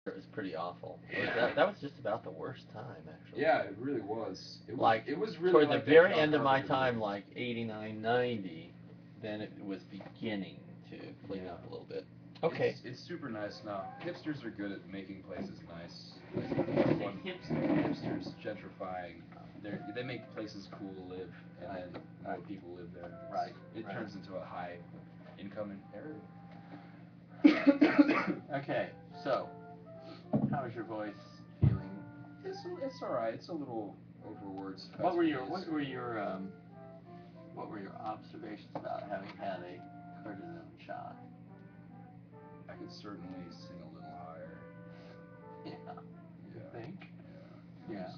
It was pretty awful. That was just about the worst time, actually. Yeah, it really was. Like, It was really toward the like that very John end of my Carpenter time, movie. like 89, 90, then it was beginning to clean Yeah. up a little bit. Okay. It's super nice now. Hipsters are good at making places nice. Like Say one hipster. hipsters gentrifying. They make places cool to live, and Right, then more right. people live there. Right, It right. turns into a high income area. Okay, so, how is your voice feeling? It's all right. It's a little overworked. What were your what were your what were your observations about having had a cortisone shot? I could certainly sing a little higher. Yeah. You Yeah, think? yeah. Yeah.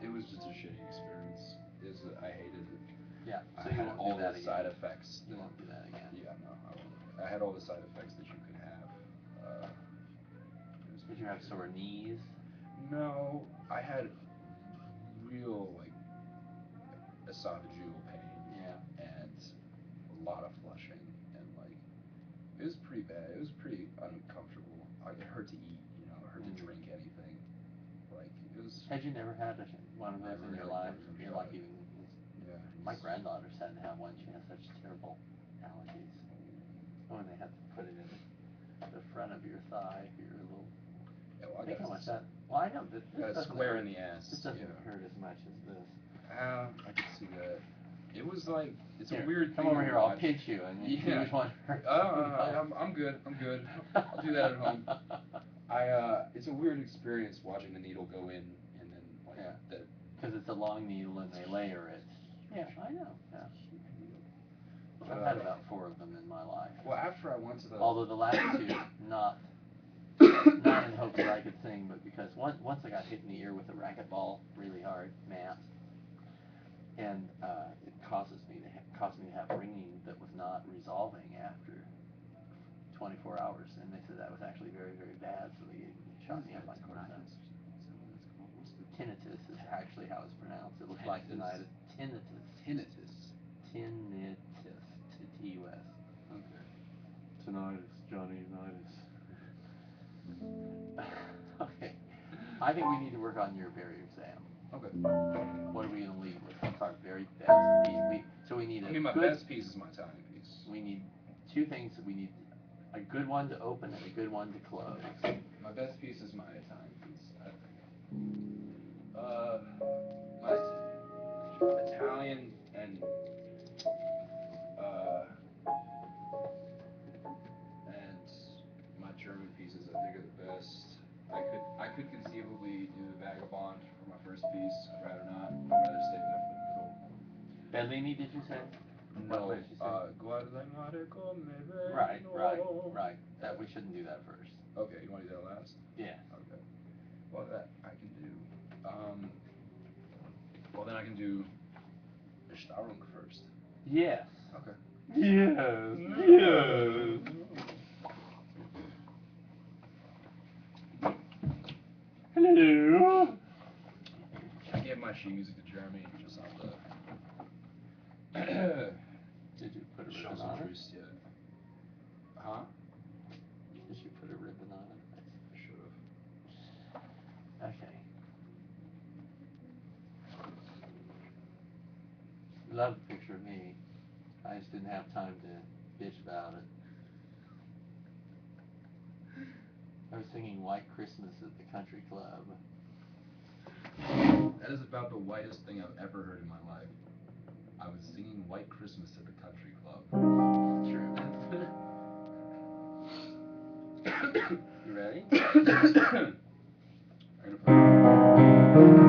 It was just a shitty experience. I hated it. Yeah. I So you had won't all do that the again. side effects. You won't do that again. Yeah, no, I won't. I had all the side effects that you could have. It was Did you have sore knees? No, I had real like esophageal pain Yeah. and a lot of flushing and like it was pretty bad. It was pretty uncomfortable. Like it hurt to eat, it hurt to Mm. drink anything. Like it was Had you never had one of those never in had your a life? cortisone You're shot. like even. Yeah. My granddaughter's had to have one. She has such terrible allergies. Oh, and they had to put it in the front of your thigh, your little. Yeah, well, Think how much that. Well, I know this got a doesn't square hurt. in the ass. This doesn't Yeah. hurt as much as this. I can see that. It was like it's Here, a weird come thing over to here. I'll watch. pinch you and you see Yeah. which one hurts. I'm good. I'm good. I'll do that at home. It's a weird experience watching the needle go in and then like Yeah. the. Because it's a long needle and they layer it. Yeah, I know. Yeah. I've Uh, had about 4 of them in my life. Well, after I went to the. Although the last two, not in hopes that I could sing, but because once I got hit in the ear with a racquetball really hard, math, and it caused me to have ringing that was not resolving after 24 hours, and they said that was actually very, very bad, so they shot me up like tinnitus. Tinnitus is actually how it's pronounced. It looks like tinnitus. Tinnitus. Tinnitus. Tinnitus. T-U-S. Okay. Tinnitus, Johnny Unitas. Okay. I think we need to work on your barrier exam. Okay. What are we going to lead with? What's our very best piece? So we need a my good, best piece is my timepiece. we need 2 things. We need a good one to open and a good one to close. My best piece is my timepiece, I think. My Italian uh, and my German pieces I think are the best. I could conceivably do the Vagabond for my first piece. I'd rather not. I'd rather stay there for the middle. Bellini, did you say? No, What did you say? Guardamare come Right, right, vengo. right. That we shouldn't do that first. Okay, you want to do that last? Yeah. Okay. Well, that I can do. Well, then I can do Starunk first. Yes. Okay. Yes. Yes. Hello. I gave my sheet music to Jeremy just on the. Did you put a Show ribbon some on it? truce yet. Huh? Did you put a ribbon on it? I should have. Okay. Love the picture of me. I just didn't have time to bitch about it. I was singing White Christmas at the country club. That is about the whitest thing I've ever heard in my life. I was singing White Christmas at the country club. True. You ready? I'm gonna play.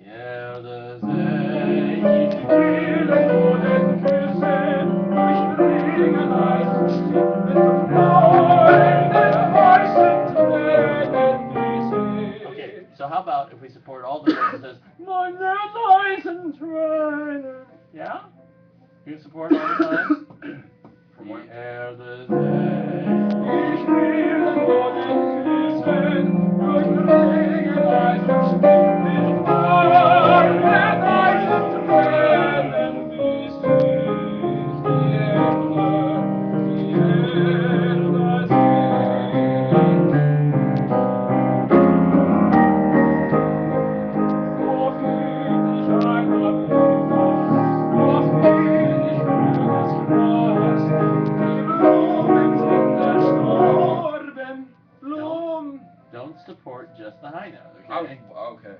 Erde See, ich will vor den Füßen durchbringen Eis, mit Freuden weißen Tränen wie okay, so how about if we support all the verses, meine weißen Tränen, yeah? You support all the time? From when? Erde See, ich will vor den Füßen durchbringen Eis, mit Freuden weißen Tränen wie sich die Erde sieht. So friedlich einer Winter, so friedlich grünes Gras, die Blumen sind erstorben, Blumen. Don't support just the high note, okay? Okay.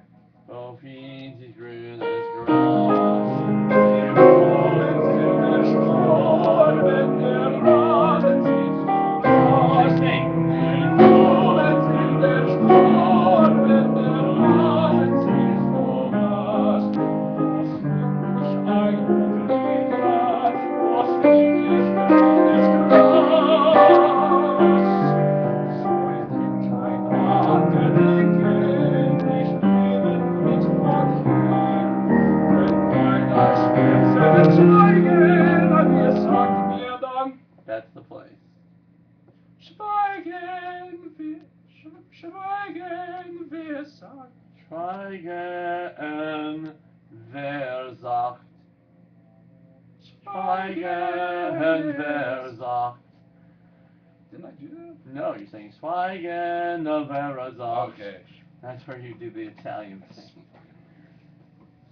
So friedlich grünes Gras, die Blumen sind erstorben, der Rasen sieht so blass. Die Blumen sind erstorben, der Rasen sieht so blass. Was find ich ein Winter, was friedlich grünes Gras. Soll denn kein Angedenken nicht nehmen mit von hier, wenn meiner Schmerzen schweigen, mir sagt mir dann, that's the place. Schweigen wir sagt. Schweigen, wer sagt. Schweigen, wer sagt. Didn't I do that? No, you're saying Schweigen, wer sagt. Okay. That's where you do the Italian thing.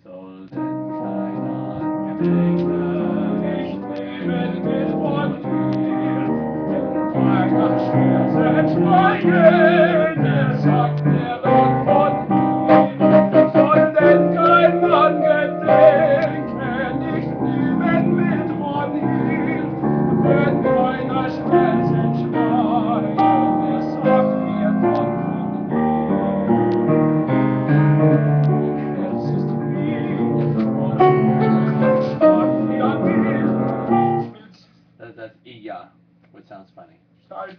Soll denn kein Angedenken nicht nehmen mit von hier, wenn meiner Schmerzen schweigen, der sagt mir dann von hier. Soll denn kein Angedenken nicht nehmen mit von hier, wenn meiner Schmerzen schweigen, der sagt mir dann von hier. Herz ist wie that's Iya, which sounds funny. Halt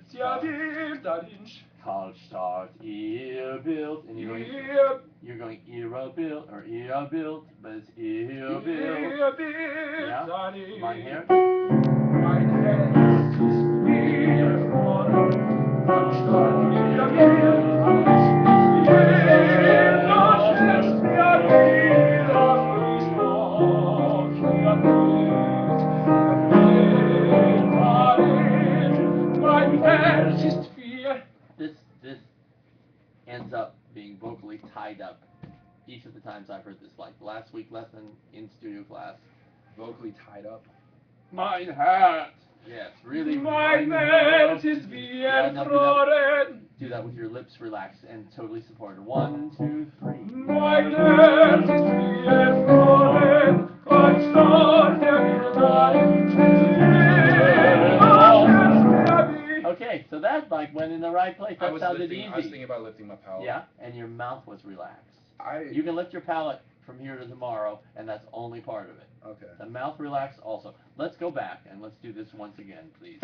start ihr Bild, and you're going ihre Bild or ihr Bild, but it's ihr Bild. Yeah, mein Herz. Mein Herz ist wie erfroren, halt start ihr Bild, alles ist jeder schätzt mir wieder frisch auf ihr Bild. Mein Herz ist wie. This ends up being vocally tied up each of the times I've heard this, like last week lesson in studio class. Vocally tied up? Mein Herz! Yes, really. Mein Herz ist wie erfroren. Do that with your lips relaxed and totally supported. 1, 2, 3. Mein Herz ist wie erfroren, als starrt okay, so that like went in the right place. That sounded easy. I was thinking about lifting my palate. Yeah, and your mouth was relaxed. You can lift your palate from here to tomorrow, and that's only part of it. Okay. The mouth relaxed also. Let's go back and let's do this once again, please.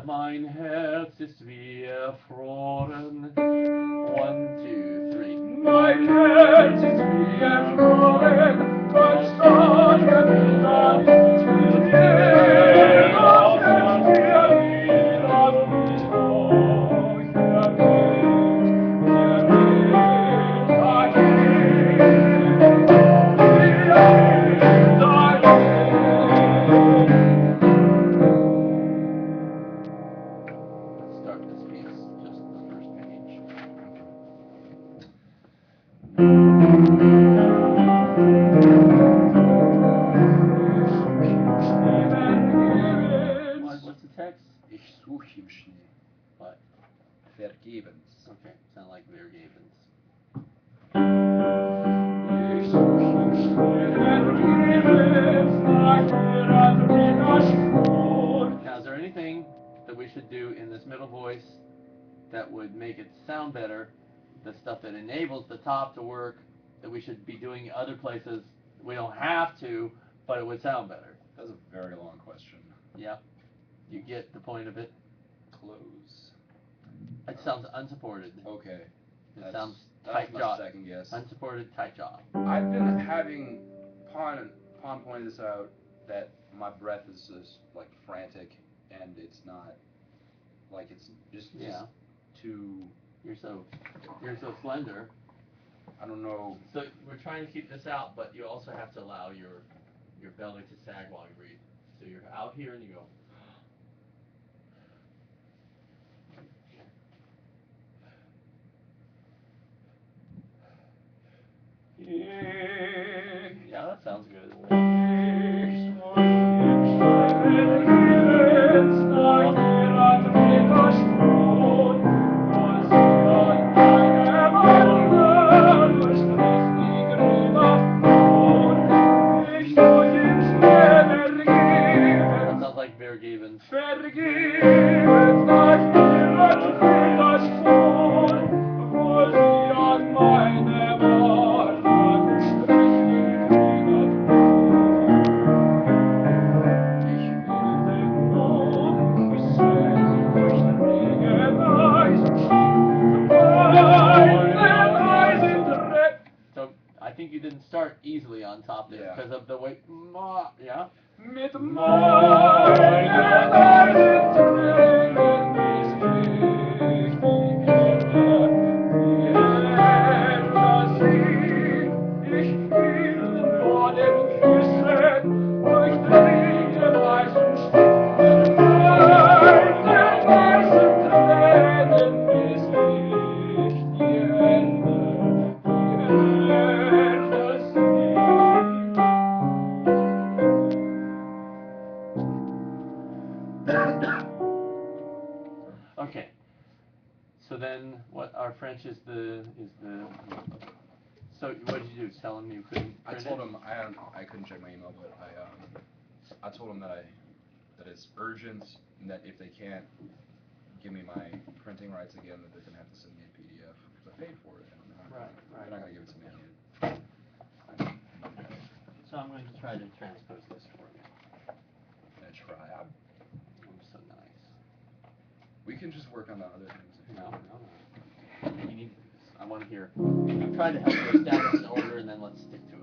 Mein Herz ist wie erfroren. 1, 2, 3. Mein Herz ist wie erfroren, als starrt wieder zu dir, als erst wir wieder nicht durch der Let's start this piece, just the first page. What's the text? Ich such im Schnee. What? Vergebens. Okay, sound like vergebens. Now, is there anything that we should do in this middle voice that would make it sound better? The stuff that enables the top to work that we should be doing other places. We don't have to, but it would sound better. That's a very long question. Yep. You get the point of it. Close. It sounds unsupported. Okay. It sounds that's tight my jaw. second guess. Unsupported, tight jaw. I've been having Pawn pointed this out that my breath is just like frantic, and it's not like it's just too. You're so slender. I don't know. So we're trying to keep this out, but you also have to allow your belly to sag while you breathe. So you're out here and you go. Yeah, that sounds good. That sounds like Vergeben. So I think you didn't start easily on top there because of the way. Yeah. Okay. So then, what our French is the. So what did you do? Tell him you couldn't. I told him I couldn't check my email, but I told him that it's urgent and that if they can't give me my printing rights again, that they're gonna have to send me a PDF because I paid for it. And Right. They're not gonna give it to me. So I'm going to try to transpose this for you. Gonna try. I'm so nice. We can just work on the other things. No. You need to do this. I want to hear. I'm trying to help you establish an order, and then let's stick to it.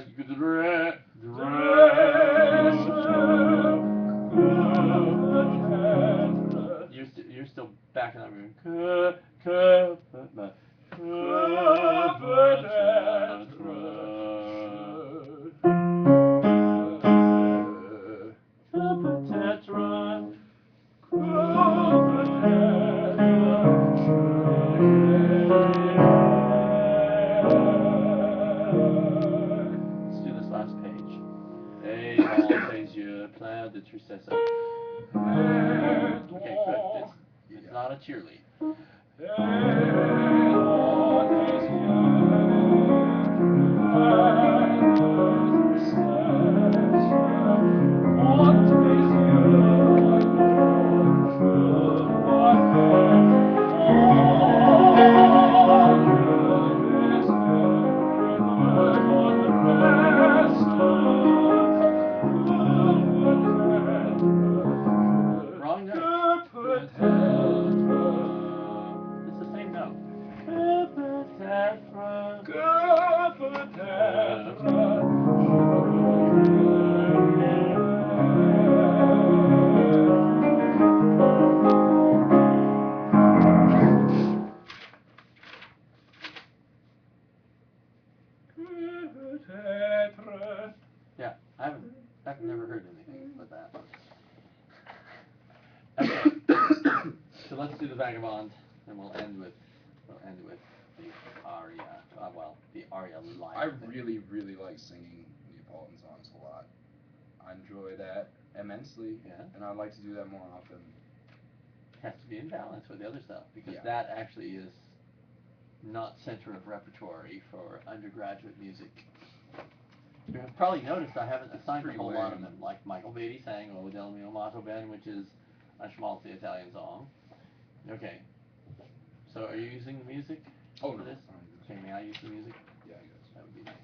you could dress you're still backing up. Let's do this last page. Et dans tes yeux pleins de tristesse. Okay, good. It's not a cheerlead. Wrong note. It's the same note. Yeah, I've never heard anything but that. Okay. So let's do the Vagabond, and we'll end with the aria. The aria live. I really, really like singing Neapolitan songs a lot. I enjoy that immensely, and I'd like to do that more often. It has to be in balance with the other stuff, because Yeah. that actually is not center of repertory for undergraduate music. You have probably noticed I haven't assigned a whole lot of them, like Michael Beatty sang O Del Mio Amato Ben, which is a schmaltzy Italian song. Okay. So are you using the music Oh, for no. this? Okay, may I use the music? Yeah, I guess. That would be nice.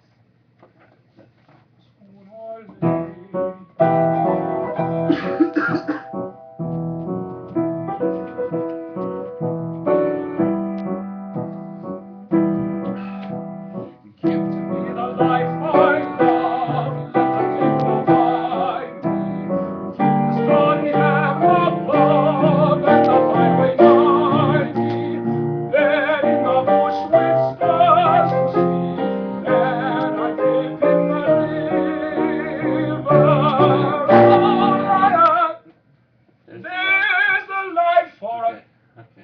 Give to me the life I love, let the people guide me. Keep the starry lamp above, and the highway guide me. There in the bush with stars to see, and I dip in the river. There's the life for Okay. it.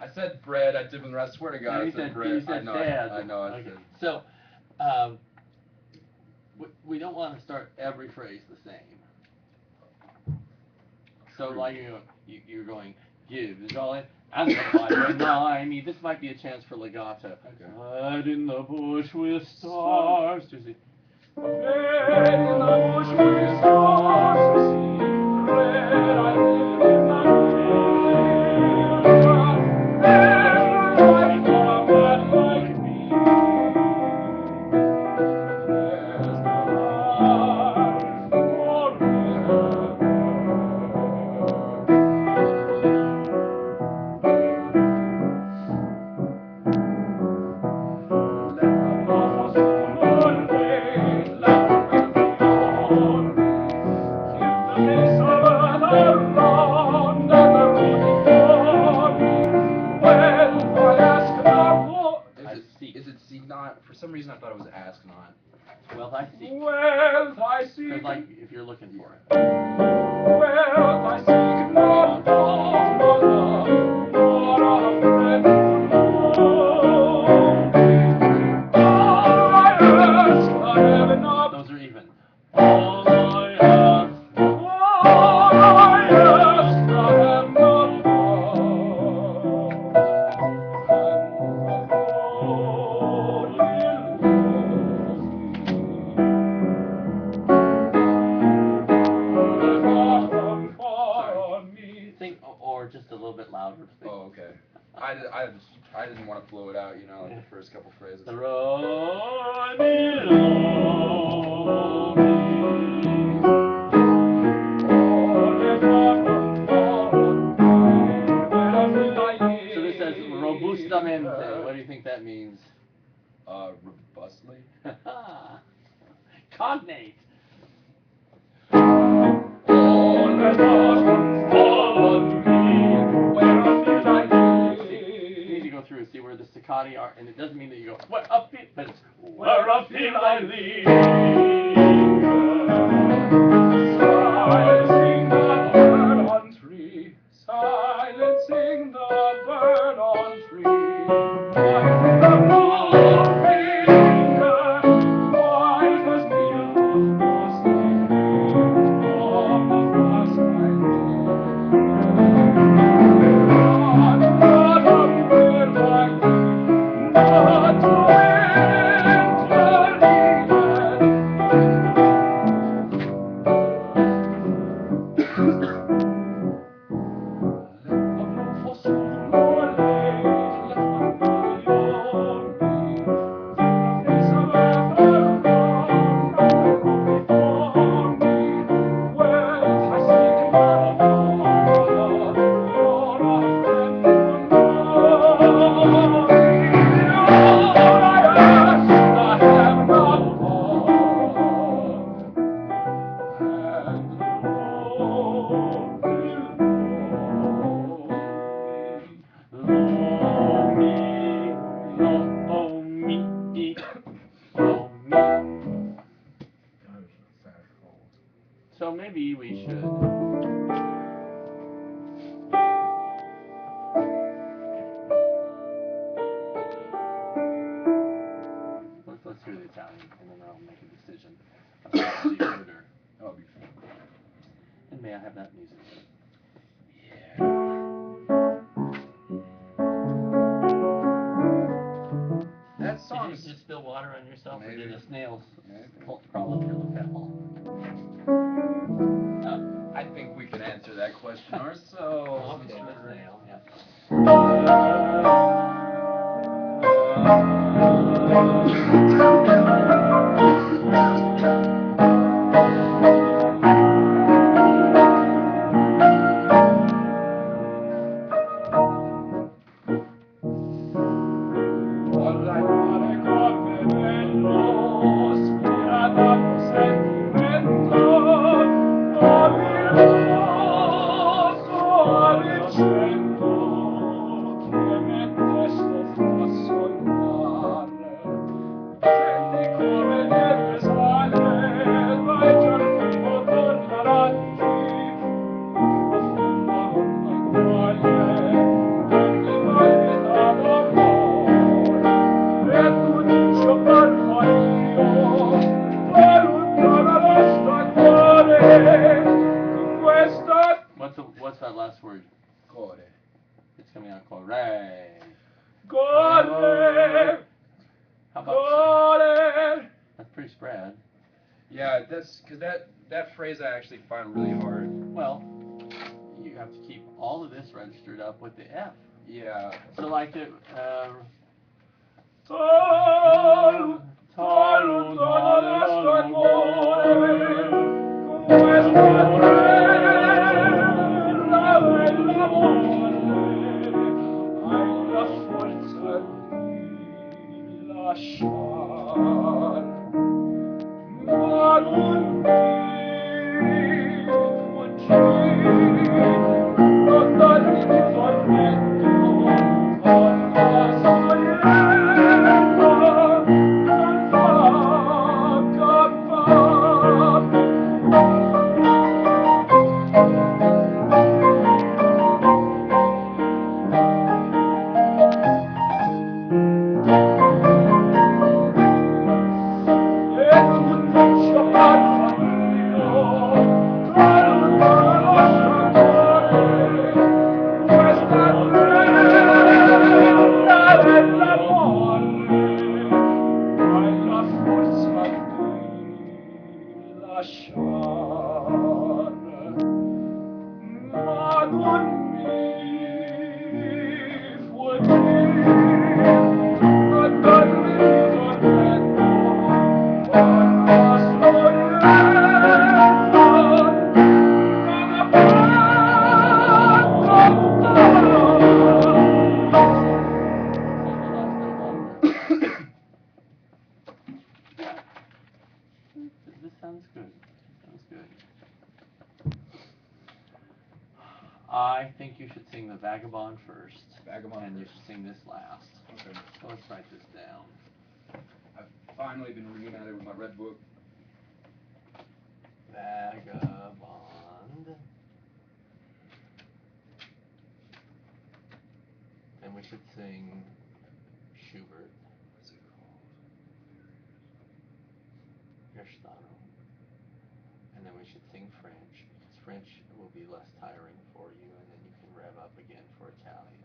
I said bread, I dip in the I swear to God, No, I you said said bread. you said dad. I know, I Okay. said. So, we don't want to start every phrase the same. So, True. like you're going, give the jolly and the highway nigh me. This might be a chance for legato. Okay. Hide in the bush with stars to see. Bread in the bush with stars to see. Bread I dip in the river. There's no life for a man like me. There's no life forever. Let the mountains moon wave, let the wind blow on me. Give the face of earth a round, and the road before me. Wealth I ask not for. Is it seek not? For some reason I thought it was ask not. Wealth I seek. Wealth I seek. Because like if you're looking for it. Wealth I seek not gold nor love, nor a friend who knows me. All I ask I have enough. Those are even. All I ask I have not lost. And the Lord will love me. Sing or just a little bit louder. Oh, okay. I didn't want to blow it out, you know, like the first couple phrases. The road below me. So this says robustamente. What do you think that means? Robustly? Cognate. 8. You need to go through and see where the staccati are, and it doesn't mean that you go, where up it, but it's where up till I leave. Silencing the bird on tree, silencing the bird on tree. Like the forefinger, white as milk of dusty fields from the frost I not a bird like thee, not a So maybe we should. Let's hear the Italian, and then I'll make a decision about the order. That'll be fun. And may I have that music? Yeah. That song. Did you just spill water on yourself, Maybe. or did the snails Maybe. crawl up your lapel? I think we can answer that question ourselves. Okay, the snail, yeah. What's that last word? Core. It's coming out core. Core. How about Core. that's pretty spread. Yeah, that's because that phrase I actually find really hard. Well, you have to keep all of this registered up with the F. Yeah. So like it. Does this sound Sounds good. Sounds good. I think you should sing the Vagabond first. Vagabond and you first. should sing this last. Okay. So let's write this down. I've finally been reading at it with my red book. Vagabond. And we should sing Schubert. What's it called? Gerstano. And then we should sing French, because French will be less tiring for you, and then you can rev up again for Italian.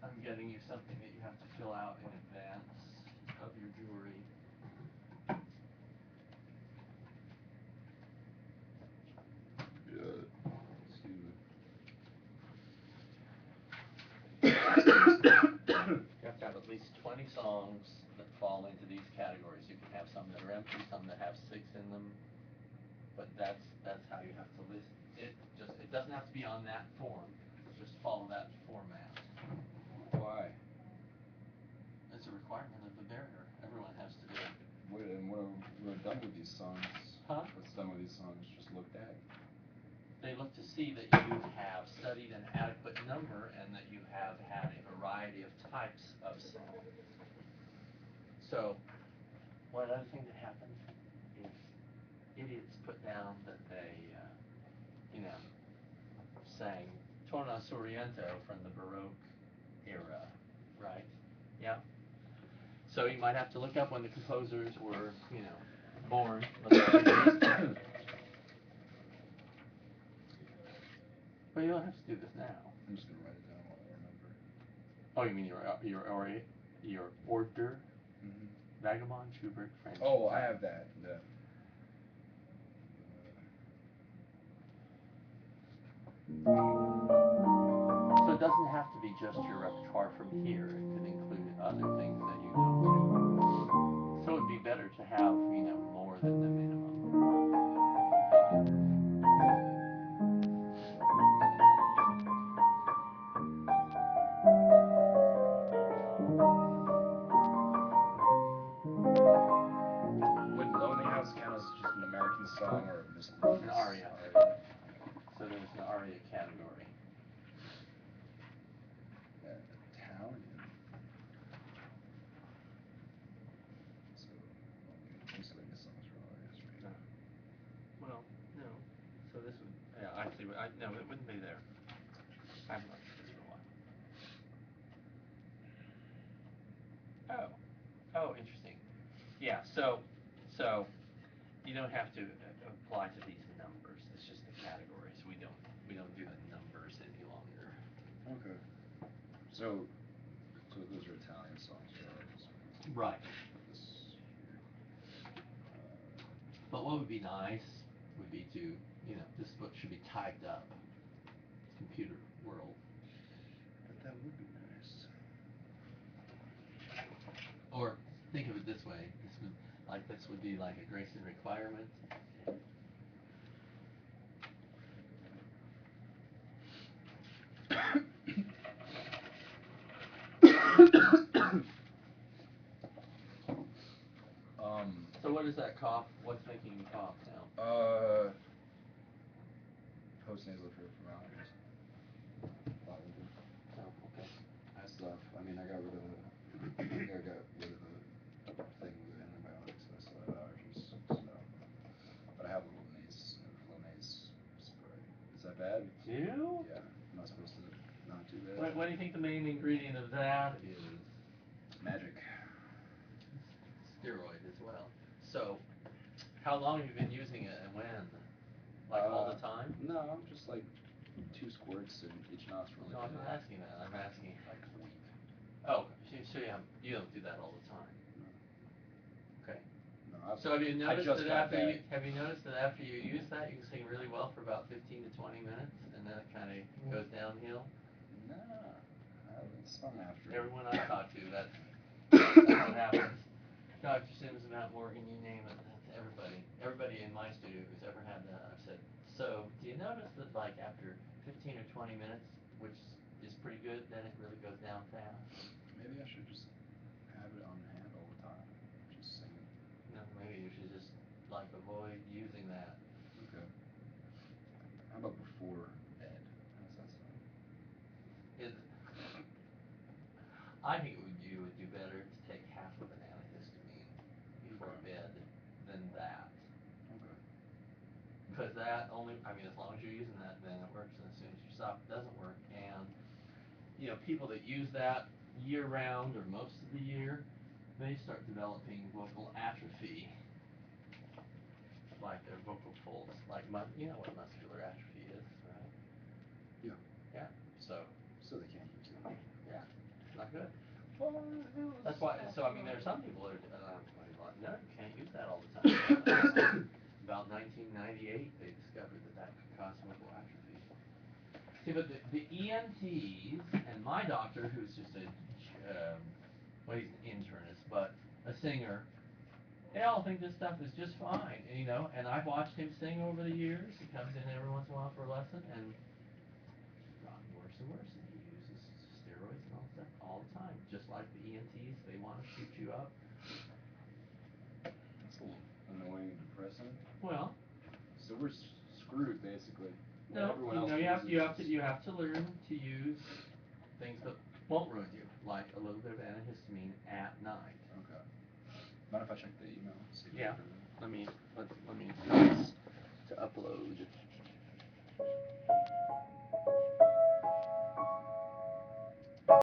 I'm getting you something that you have to fill out in advance of your jewelry. Yeah. Excuse me. You have to have at least 20 songs that fall into these categories. You can have some that are empty, some that have 6 in them, but that's how you have to list it. It doesn't have to be on that form. Just follow that format. Why? It's a requirement of the barrier. Everyone has to do it. What have done with these songs? Huh? What's done with these songs? Just looked at. They look to see that you have studied an adequate number and that you have had a variety of types of song. So, one other thing that happens is idiots put down that they, sang Torna Soriento from the Baroque era, right? Yeah. So you might have to look up when the composers were, born. But you don't have to do this now. I'm just gonna write it down while I remember. Oh, you mean your order? Mm-hmm. Vagabond, Schubert, French. Oh, I have that. Yeah. So it doesn't have to be just your repertoire from here. It could include other things that you know too. So it'd be better to have, more than the minimum. Would Lonely House count as just an American song or a An aria. So there's an aria category. Italian. So, miscellaneous songs for arias, right? No. Well, no. So this would, I see. No, it wouldn't be there. I haven't looked at this for a while. Oh, interesting. Yeah. So you don't have to apply to these numbers. It's just the categories. We don't do the numbers any longer. Okay. So those are Italian songs for arias. Right. This here. But what would be nice would be to, this book should be typed up. Computer world. That would be nice. Or think of it this way. This would be like a Grayson requirement. So what is that cough? What's making you cough now? Post-nasal drip from allergies. Probably. Oh, okay. That stuff. I mean, I got rid of the thing with the antibiotics. I still have allergies. So, but I have a little Flonase spray. Is that bad? You do? Yeah. Am I supposed to not do that? What do you think the main ingredient of that is? Magic. Steroid as well. So, how long have you been using it and when? Like all the time? No, just like 2 squirts and each nostril. No, I'm not asking that. I'm asking like a week. Oh, so you don't do that all the time. No. Okay. No, So have you noticed just that got after you use that you can sing really well for about 15 to 20 minutes and then it kind of goes downhill? No, I haven't sung after. Everyone I talk to, that's what happens. Dr. Sims, Mount Morgan, you name it, that's everybody. Everybody in my studio who's ever had that, I've said, So, do you notice that like after 15 or 20 minutes, which is pretty good, then it really goes down fast? Maybe I should just have it on hand all the time. Just sing it. No, maybe you should just like avoid using that. Okay. How about before bed? How does that sound? Is I think you would do better to take half of an antihistamine before Okay. bed than that. Okay. Because that only, I mean, as long as you're using that, then it works, and as soon as you stop, it doesn't work. And, you know, people that use that year round or most of the year, they start developing vocal atrophy, like their vocal folds, like, you know what muscular atrophy is, right? Yeah. Yeah, so, So they can't use it. yeah, it's not good. That's why, so I mean, there are some people that are, like, no, you can't use that all the time. About 1998, they discovered that that could cause vocal atrophy. See, but the ENTs, and my doctor, who's just a, well, he's an internist, but a singer, they all think this stuff is just fine, and, you know, and I've watched him sing over the years. He comes in every once in a while for a lesson, and it's gotten worse and worse, and he uses steroids and all that stuff all the time, just like the ENTs, they want to shoot you up. That's a little annoying and depressing. Well, So we're screwed basically. While no, everyone you else know, uses you have to learn to use things that won't ruin you, like a little bit of antihistamine at night. Okay. Mind if I check the email? See if Yeah. I- Let me do this to upload.